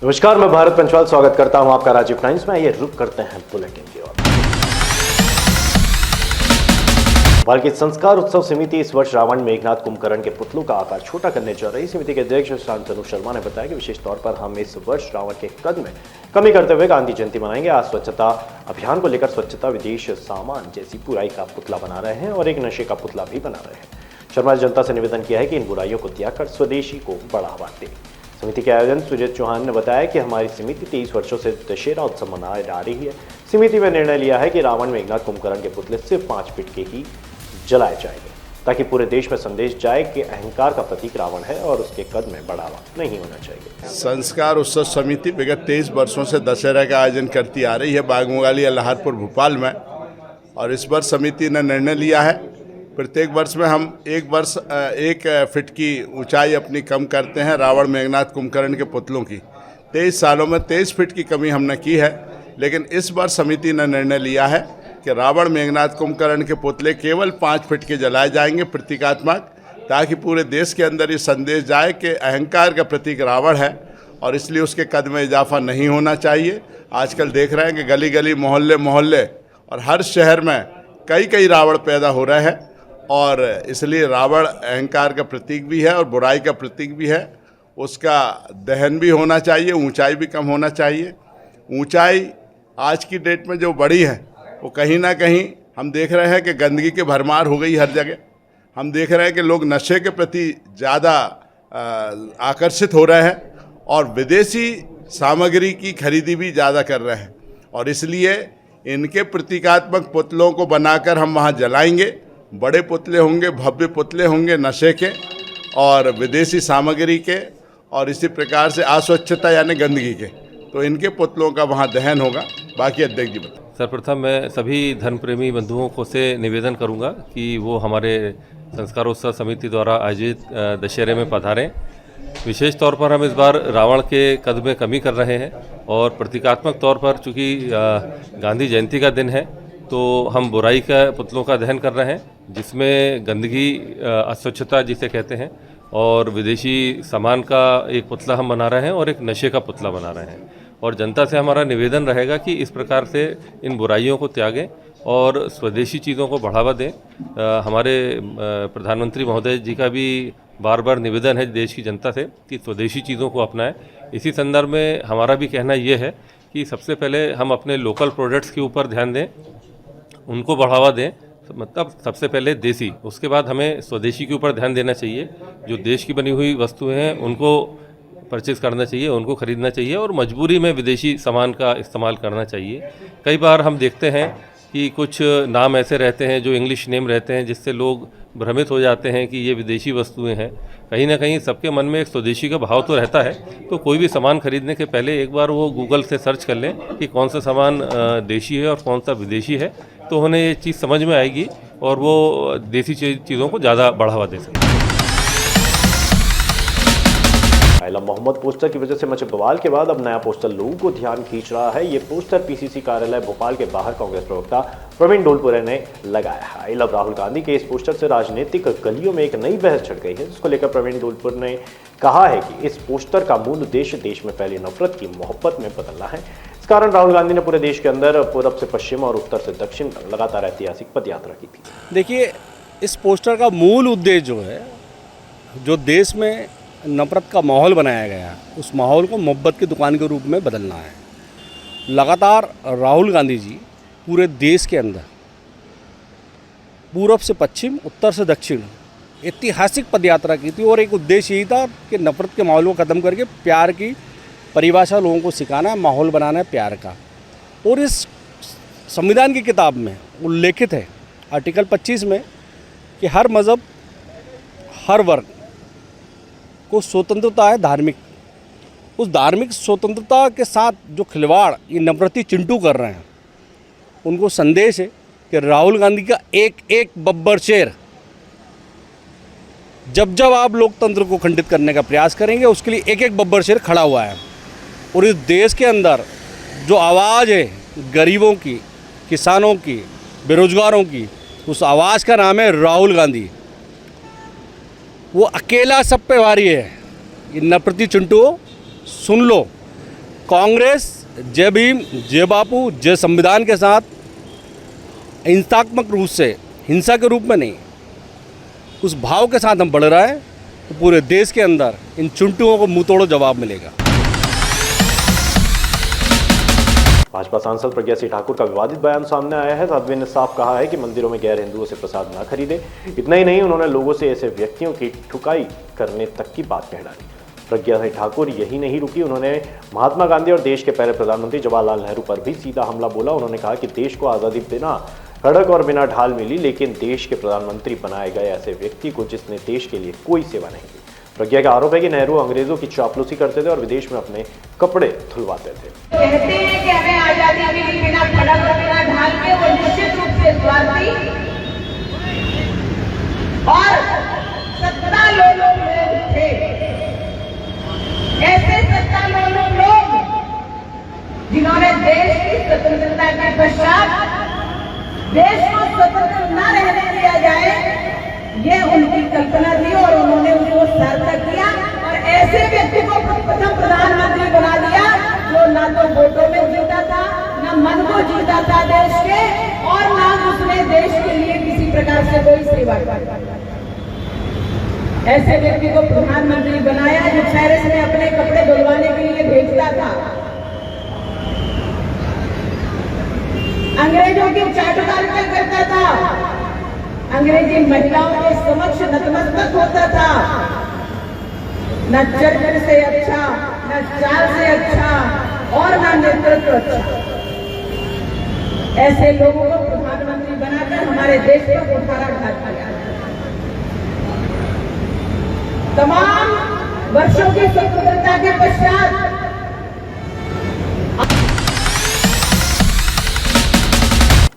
नमस्कार, मैं भारत पंचवाल स्वागत करता हूं आपका राजीव टाइम्स में। ये रुक करते हैं बुलेटिन की ओर। भोपाल की संस्कार उत्सव समिति इस वर्ष रावण मेघनाथ कुंभकर्ण के पुतलों का आकार छोटा करने जा रही। समिति के अध्यक्ष शांतनु शर्मा ने बताया कि विशेष तौर पर हम इस वर्ष रावण के कद में कमी करते हुए गांधी जयंती मनाएंगे। आज स्वच्छता अभियान को लेकर स्वच्छता विदेश सामान जैसी बुराई का पुतला बना रहे हैं और एक नशे का पुतला भी बना रहे हैं। शर्मा ने जनता से निवेदन किया है कि इन बुराइयों को त्याग कर स्वदेशी को बढ़ावा दें। समिति के आयोजन सुजीत चौहान ने बताया कि हमारी समिति 23 वर्षों से दशहरा उत्सव मना रही है। समिति में निर्णय लिया है कि रावण मेघनाथ कुंभकर्ण के पुतले सिर्फ 5 फीट के ही जलाए जाएंगे, ताकि पूरे देश में संदेश जाए कि अहंकार का प्रतीक रावण है और उसके कद में बढ़ावा नहीं होना चाहिए। संस्कार उत्सव समिति विगत 23 वर्षों से दशहरा का आयोजन करती आ रही है बागमुगाली अल्लाहरपुर भोपाल में, और इस वर्ष समिति ने निर्णय लिया है प्रत्येक वर्ष में हम एक फीट की ऊंचाई अपनी कम करते हैं रावण मेघनाथ कुंभकर्ण के पुतलों की। 23 सालों में 23 फीट की कमी हमने की है, लेकिन इस बार समिति ने निर्णय लिया है कि रावण मेघनाथ कुंभकर्ण के पुतले केवल 5 फीट के जलाए जाएंगे प्रतीकात्मक, ताकि पूरे देश के अंदर ये संदेश जाए कि अहंकार का प्रतीक रावण है और इसलिए उसके कद में इजाफा नहीं होना चाहिए। आजकल देख रहे हैं कि गली गली मोहल्ले मोहल्ले और हर शहर में कई रावण पैदा हो रहे हैं, और इसलिए रावण अहंकार का प्रतीक भी है और बुराई का प्रतीक भी है। उसका दहन भी होना चाहिए, ऊंचाई भी कम होना चाहिए। ऊंचाई आज की डेट में जो बढ़ी है वो कहीं ना कहीं हम देख रहे हैं कि गंदगी की भरमार हो गई हर जगह। हम देख रहे हैं कि लोग नशे के प्रति ज़्यादा आकर्षित हो रहे हैं और विदेशी सामग्री की खरीदी भी ज़्यादा कर रहे हैं, और इसलिए इनके प्रतीकात्मक पुतलों को बनाकर हम वहाँ जलाएंगे। बड़े पुतले होंगे, भव्य पुतले होंगे नशे के और विदेशी सामग्री के, और इसी प्रकार से अस्वच्छता यानी गंदगी के, तो इनके पुतलों का वहाँ दहन होगा। बाकी अध्यक्ष जी बताएं। सर्वप्रथम मैं सभी धर्म प्रेमी बंधुओं को से निवेदन करूंगा कि वो हमारे संस्कारोत्सव समिति द्वारा आयोजित दशहरे में पधारें। विशेष तौर पर हम इस बार रावण के कद में कमी कर रहे हैं और प्रतीकात्मक तौर पर चूँकि गांधी जयंती का दिन है तो हम बुराई का पुतलों का दहन कर रहे हैं, जिसमें गंदगी अस्वच्छता जिसे कहते हैं और विदेशी सामान का एक पुतला हम बना रहे हैं और एक नशे का पुतला बना रहे हैं। और जनता से हमारा निवेदन रहेगा कि इस प्रकार से इन बुराइयों को त्यागें और स्वदेशी चीज़ों को बढ़ावा दें। हमारे प्रधानमंत्री महोदय जी का भी बार बार निवेदन है देश की जनता से कि स्वदेशी चीज़ों को अपनाएं। इसी संदर्भ में हमारा भी कहना ये है कि सबसे पहले हम अपने लोकल प्रोडक्ट्स के ऊपर ध्यान दें, उनको बढ़ावा दें, मतलब सबसे पहले देसी, उसके बाद हमें स्वदेशी के ऊपर ध्यान देना चाहिए। जो देश की बनी हुई वस्तुएं हैं उनको परचेज़ करना चाहिए, उनको खरीदना चाहिए और मजबूरी में विदेशी सामान का इस्तेमाल करना चाहिए। कई बार हम देखते हैं कि कुछ नाम ऐसे रहते हैं जो इंग्लिश नेम रहते हैं, जिससे लोग भ्रमित हो जाते हैं कि ये विदेशी वस्तुएं हैं। कहीं ना कहीं सबके मन में एक स्वदेशी का भाव तो रहता है, तो कोई भी सामान खरीदने के पहले एक बार वो गूगल से सर्च कर लें कि कौन सा सामान देशी है और कौन सा विदेशी है, तो उन्हें ये चीज़ समझ में आएगी और वो देसी चीज़ों को ज़्यादा बढ़ावा दे सकें। आइला मोहम्मद पोस्टर की वजह से मचे बवाल के बाद अब नया पोस्टर लोगों को ध्यान खींच रहा है। ये पोस्टर पीसीसी कार्यालय भोपाल के बाहर कांग्रेस प्रवक्ता प्रवीण डोलपुरे ने लगाया है। आई लव राहुल गांधी के इस पोस्टर से राजनीतिक गलियों में एक नई बहस छिड़ गई है, जिसको लेकर प्रवीण डोलपुर ने कहा है कि इस पोस्टर का मूल उद्देश्य देश में फैली नफरत की मोहब्बत में बदलना है। इस कारण राहुल गांधी ने पूरे देश के अंदर पूरब से पश्चिम और उत्तर से दक्षिण तक लगातार ऐतिहासिक पदयात्रा की थी। देखिए, इस पोस्टर का मूल उद्देश्य जो है, जो देश में नफरत का माहौल बनाया गया है, उस माहौल को मोहब्बत की दुकान के रूप में बदलना है। लगातार राहुल गांधी जी पूरे देश के अंदर पूरब से पश्चिम, उत्तर से दक्षिण ऐतिहासिक पदयात्रा की थी, और एक उद्देश्य यही था कि नफरत के माहौल को ख़त्म करके प्यार की परिभाषा लोगों को सिखाना है, माहौल बनाना है प्यार का। और इस संविधान की किताब में उल्लेखित है आर्टिकल 25 में कि हर मज़हब, हर वर्ग को स्वतंत्रता है धार्मिक। उस धार्मिक स्वतंत्रता के साथ जो खिलवाड़ ये नफरती चिंटू कर रहे हैं, उनको संदेश है कि राहुल गांधी का एक एक बब्बर शेर जब आप लोकतंत्र को खंडित करने का प्रयास करेंगे, उसके लिए एक एक बब्बर शेर खड़ा हुआ है। और इस देश के अंदर जो आवाज़ है गरीबों की, किसानों की, बेरोजगारों की, उस आवाज़ का नाम है राहुल गांधी। वो अकेला सब पे भारी है। ये नफरती चिंटू सुन लो, कांग्रेस जय भीम, जय बापू, जय संविधान के साथ हिंसात्मक रूप से, हिंसा के रूप में नहीं, उस भाव के साथ हम बढ़ रहे हैं, तो पूरे देश के अंदर इन चुनटुओं को मुंह तोड़ो जवाब मिलेगा। भाजपा सांसद प्रज्ञा सिंह ठाकुर का विवादित बयान सामने आया है। साध्वी ने साफ कहा है कि मंदिरों में गैर हिंदुओं से प्रसाद न खरीदे। इतना ही नहीं, उन्होंने लोगों से ऐसे व्यक्तियों की ठुकाई करने तक की बात कह डाली। प्रज्ञा सिंह ठाकुर यही नहीं रुकी, उन्होंने महात्मा गांधी और देश के पहले प्रधानमंत्री जवाहरलाल नेहरू पर भी सीधा हमला बोला। उन्होंने कहा कि देश को आज़ादी बिना कड़क और बिना ढाल मिली, लेकिन देश के प्रधानमंत्री बनाए गए ऐसे व्यक्ति को जिसने देश के लिए कोई सेवा नहीं की। प्रज्ञा का आरोप है कि नेहरू अंग्रेजों की चापलूसी करते थे और विदेश में अपने कपड़े धुलवाते थे। कहते हैं कि हमें आजादी मिली बिना कड़क और बिना ढाल के, वो निश्चित रूप से स्वार्थी और सत्ता लोग थे। ऐसे सत्ता लोग जिन्होंने देश की स्वतंत्रता के पश्चात देश को स्वतंत्र न रहने दिया जाए, ये उनकी कल्पना थी और उन्होंने उसको सार्थक किया और ऐसे व्यक्ति को प्रथम प्रधानमंत्री बना दिया जो ना तो वोटों में जीता था, ना मन को जीता था देश के, और ना उसने देश के लिए किसी प्रकार से कोई सेवा की। ऐसे व्यक्ति को प्रधानमंत्री बनाया जो पेरिस में अपने कपड़े धुलवाने के लिए भेजता था, अंग्रेजों की चाटुकारिता करता था, अंग्रेजी महिलाओं के समक्ष नतमस्तक होता था। न चरित्र से अच्छा, न चाल से अच्छा और न नेतृत्व अच्छा। ऐसे लोगों को प्रधानमंत्री बनाकर हमारे देश पर कुठाराघात किया। तमाम वर्षों की स्वतंत्रता के पश्चात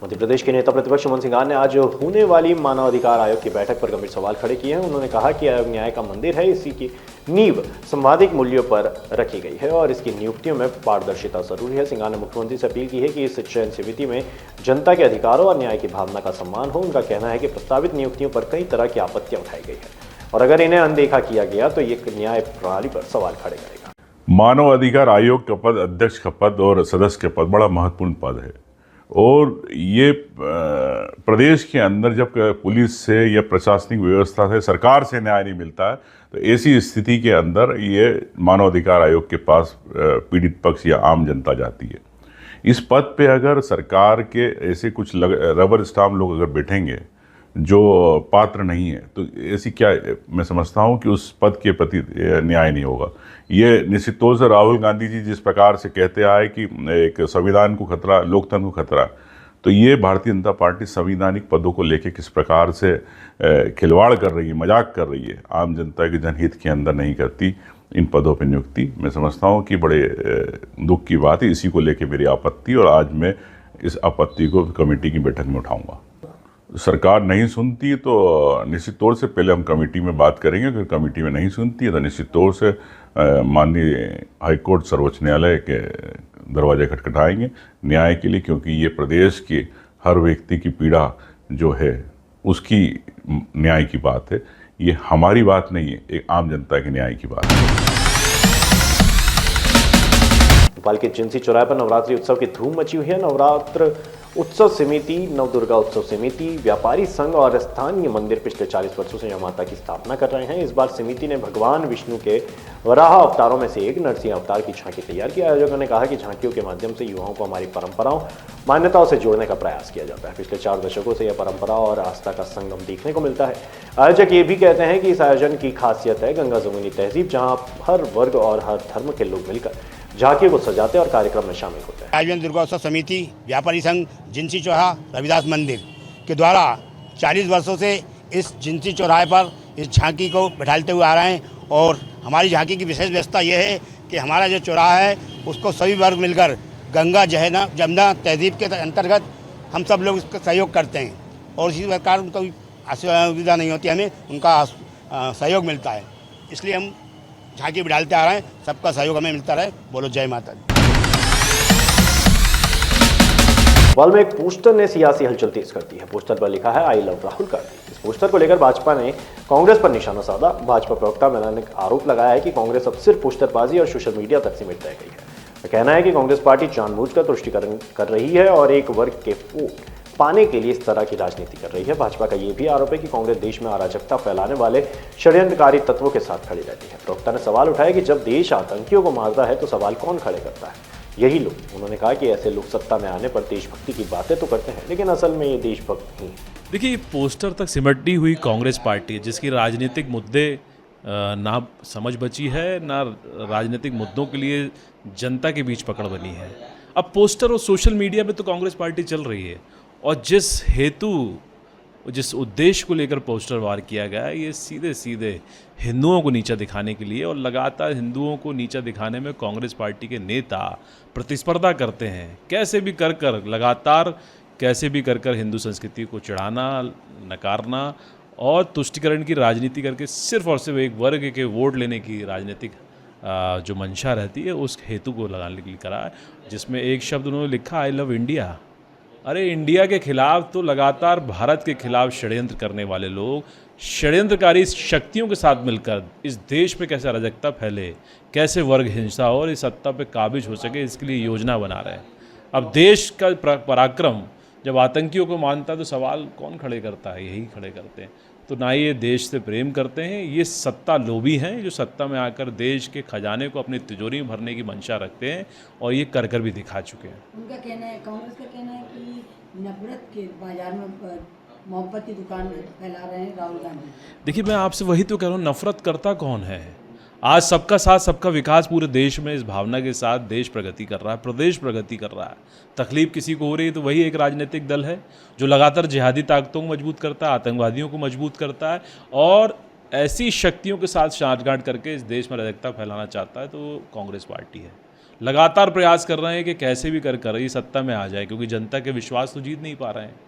मध्य प्रदेश के नेता प्रतिपक्ष मनोज सिन्हा ने आज होने वाली मानवाधिकार आयोग की बैठक पर गंभीर सवाल खड़े किए हैं। उन्होंने कहा कि आयोग न्याय का मंदिर है, इसी की नींव संवैधानिक मूल्यों पर रखी गई है और इसकी नियुक्तियों में पारदर्शिता जरूरी है। सिन्हा ने मुख्यमंत्री से अपील की है कि इस चयन समिति में जनता के अधिकारों और न्याय की भावना का सम्मान हो। उनका कहना है कि प्रस्तावित नियुक्तियों पर कई तरह की आपत्तियां उठाई गई है और अगर इन्हें अनदेखा किया गया तो ये न्याय प्रणाली पर सवाल खड़े करेगा। मानव अधिकार आयोग का पद, अध्यक्ष का पद और सदस्य के पद बड़ा महत्वपूर्ण पद है और ये प्रदेश के अंदर जब पुलिस से या प्रशासनिक व्यवस्था से, सरकार से न्याय नहीं मिलता है तो ऐसी स्थिति के अंदर ये मानवाधिकार आयोग के पास पीड़ित पक्ष या आम जनता जाती है। इस पद पे अगर सरकार के ऐसे कुछ रबर स्टाम्प लोग अगर बैठेंगे जो पात्र नहीं है तो ऐसी क्या, मैं समझता हूँ कि उस पद के प्रति न्याय नहीं होगा। ये निश्चित तौर से राहुल गांधी जी जिस प्रकार से कहते आए कि एक संविधान को खतरा, लोकतंत्र को खतरा, तो ये भारतीय जनता पार्टी संवैधानिक पदों को लेके किस प्रकार से खिलवाड़ कर रही है, मजाक कर रही है, आम जनता के जनहित के अंदर नहीं करती इन पदों पर नियुक्ति। मैं समझता हूँ कि बड़े दुख की बात है। इसी को लेके मेरी आपत्ति और आज मैं इस आपत्ति को कमेटी की बैठक में उठाऊँगा। सरकार नहीं सुनती तो निश्चित तौर से पहले हम कमेटी में बात करेंगे। अगर कमेटी में नहीं सुनती है तो निश्चित तौर से माननीय हाईकोर्ट, सर्वोच्च न्यायालय के दरवाजे खटखटाएंगे न्याय के लिए, क्योंकि ये प्रदेश के हर व्यक्ति की पीड़ा जो है उसकी न्याय की बात है। ये हमारी बात नहीं है, एक आम जनता के न्याय की बात है। भोपाल के जिंसी चौराहे पर नवरात्रि उत्सव की धूम मची हुई है। नवरात्र उत्सव समिति, नवदुर्गा उत्सव समिति, व्यापारी संघ और स्थानीय मंदिर पिछले 40 वर्षों से यह माता की स्थापना कर रहे हैं। इस बार समिति ने भगवान विष्णु के वराह अवतारों में से एक नरसिंह अवतार की झांकी तैयार की। आयोजकों ने कहा कि झांकियों के माध्यम से युवाओं को हमारी परंपराओं, मान्यताओं से जोड़ने का प्रयास किया जाता है। पिछले 4 दशकों से यह परंपरा और आस्था का संगम देखने को मिलता है। आयोजक ये भी कहते हैं कि इस आयोजन की खासियत है गंगा जमुनी तहजीब, जहाँ हर वर्ग और हर धर्म के लोग मिलकर झांकी को सजाते और कार्यक्रम में शामिल होते हैं। आजीवन दुर्गा उत्सव समिति, व्यापारी संघ, जिंसी चौराहा रविदास मंदिर के द्वारा 40 वर्षों से इस जिंसी चौराहे पर इस झांकी को बैठाते हुए आ रहे हैं और हमारी झांकी की विशेष व्यवस्था यह है कि हमारा जो चौराहा है उसको सभी वर्ग मिलकर गंगा जमुना तहजीब के अंतर्गत हम सब लोग इसका सहयोग करते हैं और इसी प्रकार उनका असुविधा नहीं होती, हमें उनका सहयोग मिलता है। इसलिए हम झांकी बिठाते आ रहे हैं, सबका सहयोग हमें मिलता रहे। बोलो जय माता दी। भोपाल में एक पोस्टर ने सियासी हलचल तेज कर दी है। पोस्टर पर लिखा है आई लव राहुल गांधी। इस पोस्टर को लेकर भाजपा ने कांग्रेस पर निशाना साधा। भाजपा प्रवक्ता मैदान ने आरोप लगाया है कि कांग्रेस अब सिर्फ पोस्टरबाजी और सोशल मीडिया तक सीमित रह गई है। कहना है कि कांग्रेस पार्टी जानबूझकर तुष्टीकरण कर रही है और एक वर्ग के वोट पाने के लिए इस तरह की राजनीति कर रही है। भाजपा का यह भी आरोप है कि कांग्रेस देश में अराजकता फैलाने वाले षड्यंत्रकारी तत्वों के साथ खड़ी रहती है। प्रवक्ता ने सवाल उठाया कि जब देश आतंकियों को मारता है तो सवाल कौन खड़े करता है? यही लोग। उन्होंने कहा कि ऐसे लोग सत्ता में आने पर देशभक्ति की बातें तो करते हैं, लेकिन असल में ये देशभक्त नहीं है। देखिए, पोस्टर तक सिमटी हुई कांग्रेस पार्टी है जिसकी राजनीतिक मुद्दे ना समझ बची है, ना राजनीतिक मुद्दों के लिए जनता के बीच पकड़ बनी है। अब पोस्टर और सोशल मीडिया पे तो कांग्रेस पार्टी चल रही है और जिस उद्देश्य को लेकर पोस्टर वार किया गया है, ये सीधे सीधे हिंदुओं को नीचा दिखाने के लिए, और लगातार हिंदुओं को नीचा दिखाने में कांग्रेस पार्टी के नेता प्रतिस्पर्धा करते हैं। कैसे भी कर कर हिंदू संस्कृति को चिढ़ाना, नकारना और तुष्टीकरण की राजनीति करके सिर्फ और सिर्फ एक वर्ग के वोट लेने की राजनीतिक जो मंशा रहती है उस हेतु को लगाने के लिए करा है, जिसमें एक शब्द उन्होंने लिखा, आई लव इंडिया। अरे इंडिया के खिलाफ तो लगातार भारत के खिलाफ षड्यंत्र करने वाले लोग षड्यंत्रकारी शक्तियों के साथ मिलकर इस देश पे कैसे अराजकता फैले, कैसे वर्ग हिंसा हो और इस सत्ता पे काबिज हो सके, इसके लिए योजना बना रहे हैं। अब देश का पराक्रम जब आतंकियों को मानता है तो सवाल कौन खड़े करता है? यही खड़े करते हैं। तो ना ये देश से प्रेम करते हैं, ये सत्ता लोभी हैं जो सत्ता में आकर देश के खजाने को अपनी तिजोरी में भरने की मंशा रखते हैं और ये कर भी दिखा चुके हैं। उनका कहना है, कांग्रेस का कहना है कि नफरत के बाजार में मोहब्बत की दुकान फैला रहे हैं राहुल गांधी। देखिए, मैं आपसे वही तो कह रहा हूँ, नफरत करता कौन है? आज सबका साथ सबका विकास पूरे देश में इस भावना के साथ देश प्रगति कर रहा है, प्रदेश प्रगति कर रहा है। तकलीफ किसी को हो रही है तो वही एक राजनीतिक दल है जो लगातार जिहादी ताकतों को मजबूत करता है, आतंकवादियों को मजबूत करता है और ऐसी शक्तियों के साथ साठगांठ करके इस देश में अराजकता फैलाना चाहता है। तो कांग्रेस पार्टी है, लगातार प्रयास कर रहे हैं कि कैसे भी कर ये सत्ता में आ जाए, क्योंकि जनता के विश्वास तो जीत नहीं पा रहे हैं।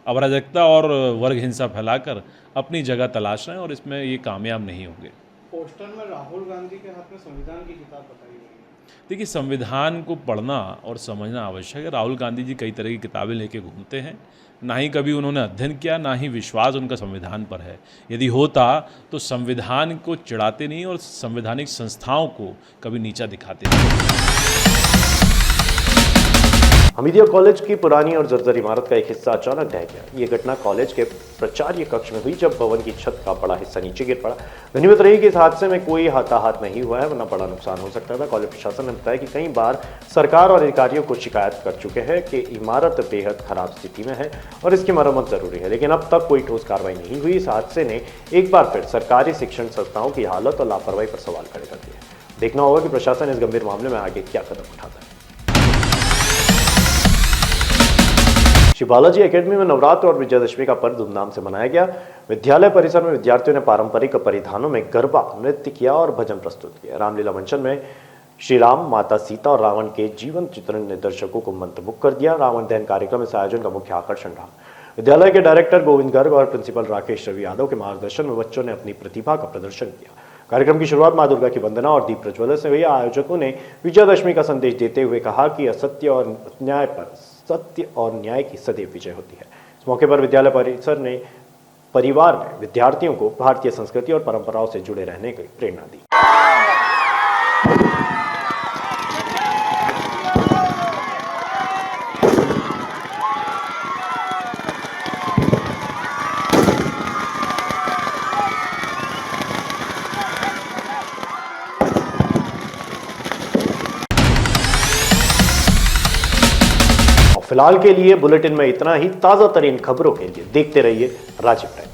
अब अराजकता और वर्ग हिंसा फैलाकर अपनी जगह तलाश रहे हैं और इसमें ये कामयाब नहीं होंगे। पोस्टर में राहुल गांधी के हाथ में संविधान की किताब बताई गई है। देखिए, संविधान को पढ़ना और समझना आवश्यक है। राहुल गांधी जी कई तरह की किताबें लेके घूमते हैं, ना ही कभी उन्होंने अध्ययन किया, ना ही विश्वास उनका संविधान पर है। यदि होता तो संविधान को चिढ़ाते नहीं और संवैधानिक संस्थाओं को कभी नीचा दिखाते नहीं। हमीदिया कॉलेज की पुरानी और जर्जर इमारत का एक हिस्सा अचानक ढह गया। ये घटना कॉलेज के प्राचार्य कक्ष में हुई जब भवन की छत का बड़ा हिस्सा नीचे गिर पड़ा। गनीमत रही कि इस हादसे में कोई हताहत नहीं हुआ है, वरना बड़ा नुकसान हो सकता था। कॉलेज प्रशासन ने बताया कि कई बार सरकार और अधिकारियों को शिकायत कर चुके हैं कि इमारत बेहद खराब स्थिति में है और इसकी मरम्मत जरूरी है, लेकिन अब तक कोई ठोस कार्रवाई नहीं हुई। इस हादसे ने एक बार फिर सरकारी शिक्षण संस्थाओं की हालत और लापरवाही पर सवाल खड़े कर दिए। देखना होगा कि प्रशासन इस गंभीर मामले में आगे क्या कदम उठाता है। श्री बालाजी एकेडमी में नवरात्र और विजयादशमी का पर्व धूमधाम से मनाया गया। विद्यालय परिसर में विद्यार्थियों ने पारंपरिक परिधानों में गरबा नृत्य किया और भजन प्रस्तुत किया। रामलीला मंचन में श्री राम, माता सीता और रावण के जीवन चित्रण ने दर्शकों को मंत्रमुग्ध कर दिया। रावण दहन कार्यक्रम इस आयोजन का मुख्य आकर्षण रहा। विद्यालय के डायरेक्टर गोविंद गर्ग और प्रिंसिपल राकेश रवि यादव के मार्गदर्शन में बच्चों ने अपनी प्रतिभा का प्रदर्शन किया। कार्यक्रम की शुरुआत मां दुर्गा की वंदना और दीप प्रज्वलन से हुई। आयोजकों ने विजयादशमी का संदेश देते हुए कहा कि असत्य और न्याय पर सत्य और न्याय की सदैव विजय होती है। इस मौके पर विद्यालय परिसर ने परिवार में विद्यार्थियों को भारतीय संस्कृति और परंपराओं से जुड़े रहने की प्रेरणा दी। फिलहाल के लिए बुलेटिन में इतना ही। ताजा तरीन खबरों के लिए देखते रहिए राजीव टाइम्स।